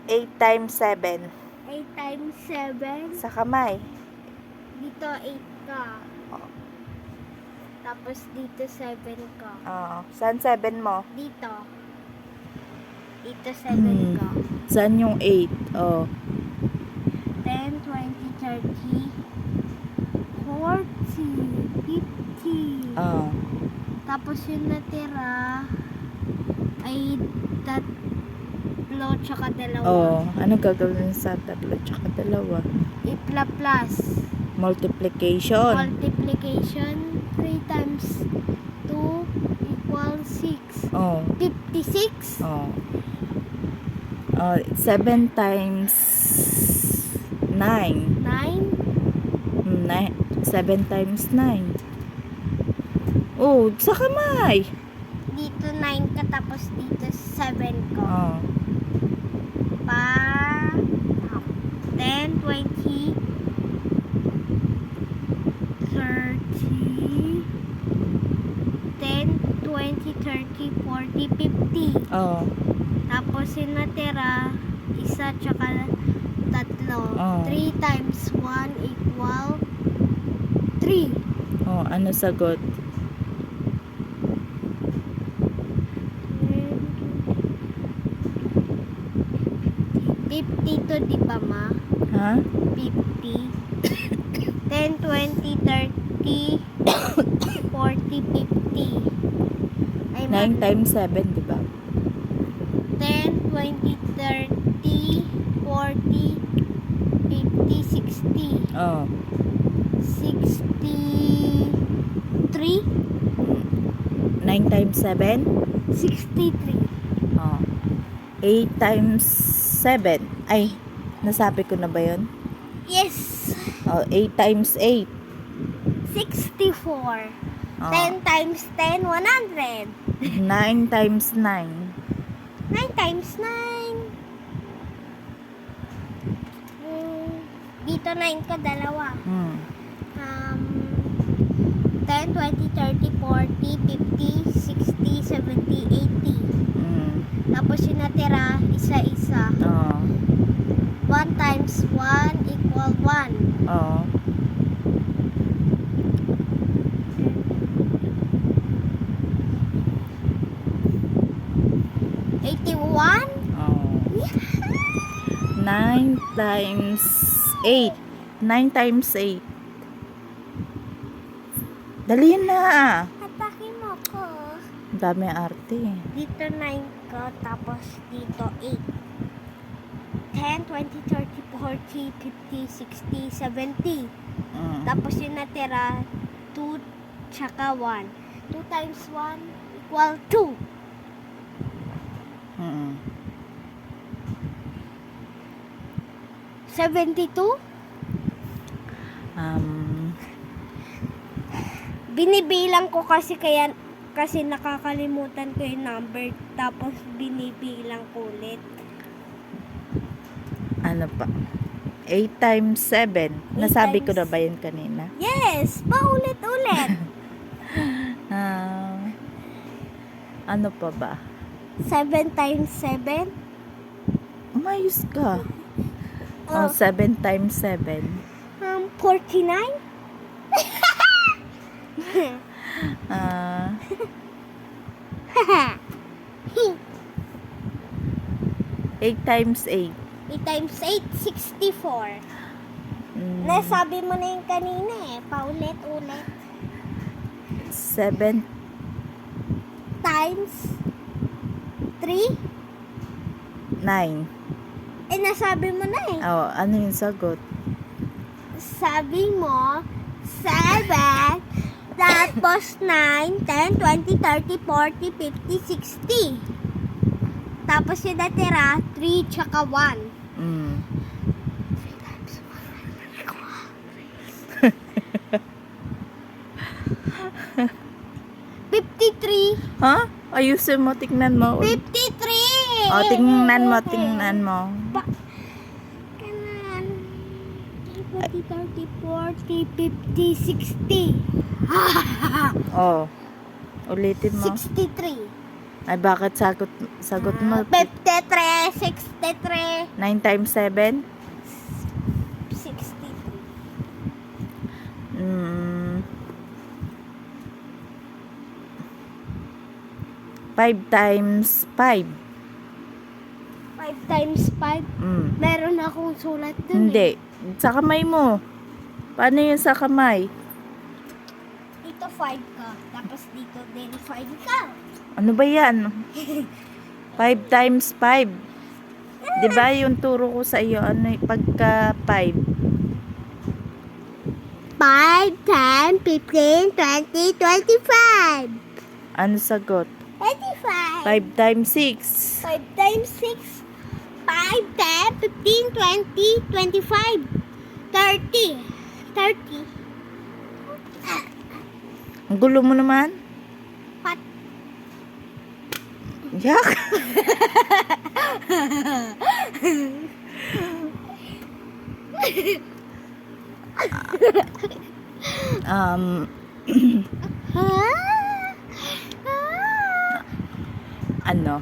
8 times 7. 8 times 7. Sa kamay. Dito 8 ka. Oh. Tapos dito 7 ka. Saan 7 mo? Dito. Dito 7 ka. Saan yung 8? 10, 20, 30, 40, 50. Tapos yung natira ay 3 tsaka 2. Ano gagawin sa 3 tsaka 2? I-plus. Multiplication. Multiplication. 3 times 2 equals 6. 56. 7 times 9. 7 times 9. Sa kamay. Dito 9 ka, tapos dito 7 ka. 10, 20, 30, 10, 20, 30, 40, 50. Tapos yung natira, 1 tsaka 3. 3 times 1 equal 3. Ano sagot? 52, di ba, ma? Ha? 50. 10, 20, 30, 40, 50. Ay, 9 times 7, di ba? 10, 20, 30, 40, 50, 60. 63. 9 times 7? 63. 8 times 7. Ay, nasabi ko na ba yun? Yes. 8 times 8. 64. 10 times 10, 100. 9 times 9. 9 times 9. Dito 9 ka, dalawa. 10, 20, 30, 40, 50, 60, 70, 80. Tapos yung natira, isa-isa. 1 times 1 equal 1. 81. 9 times 8. 9 times 8. Dali na. Atake mo ko. Ang dami arte. Dito 9 ka, tapos dito 8. 10, 20, 30, 40, 50, 60, 70. Tapos yung natira, 2 tsaka 1. 2 times 1 equal 2. 72. Binibilang ko kasi nakakalimutan ko yung number, tapos binibilang ko ulit. Ano pa? 8 times 7. Nasabi ko na ba yun kanina? Yes! Paulit-ulit! Ano pa ba? 7 times 7? Umayos ka. 7 times 7. 49? 8 times 8. 8 times 8, 64. Nasabi mo na yung kanina paulit-ulit. 7 times 3? 9. Nasabi mo na Ano yung sagot? Sabi mo, 7, tapos 9, 10, 20, 30, 40, 50, 60. Tapos yung natira, 3 tsaka 1. 3 times 1. 53. Ha? Ayusin mo, tignan mo. 53! Tingnan mo. Kanan. 20, 30, 40, 50, 60. Ulitin mo. 63. Ay, bakit sagot mo? 53, 63. 9 times 7? 62. 5 times 5. 5 times 5. Meron akong sulat dun. Hindi. Sa kamay mo. Paano yun sa kamay? Dito 5 ka. Tapos dito din 5 ka. Ano ba yan? 5 times 5. Diba yung turo ko sa iyo, ano pagka 5? 5, 10, 15, 20, 25. Ano sagot? 25. 5 times 6. 5 times 6. 5, 10, 15, 20, 25, 30. 30. Ang gulo mo naman. Pat. Yak. Ano?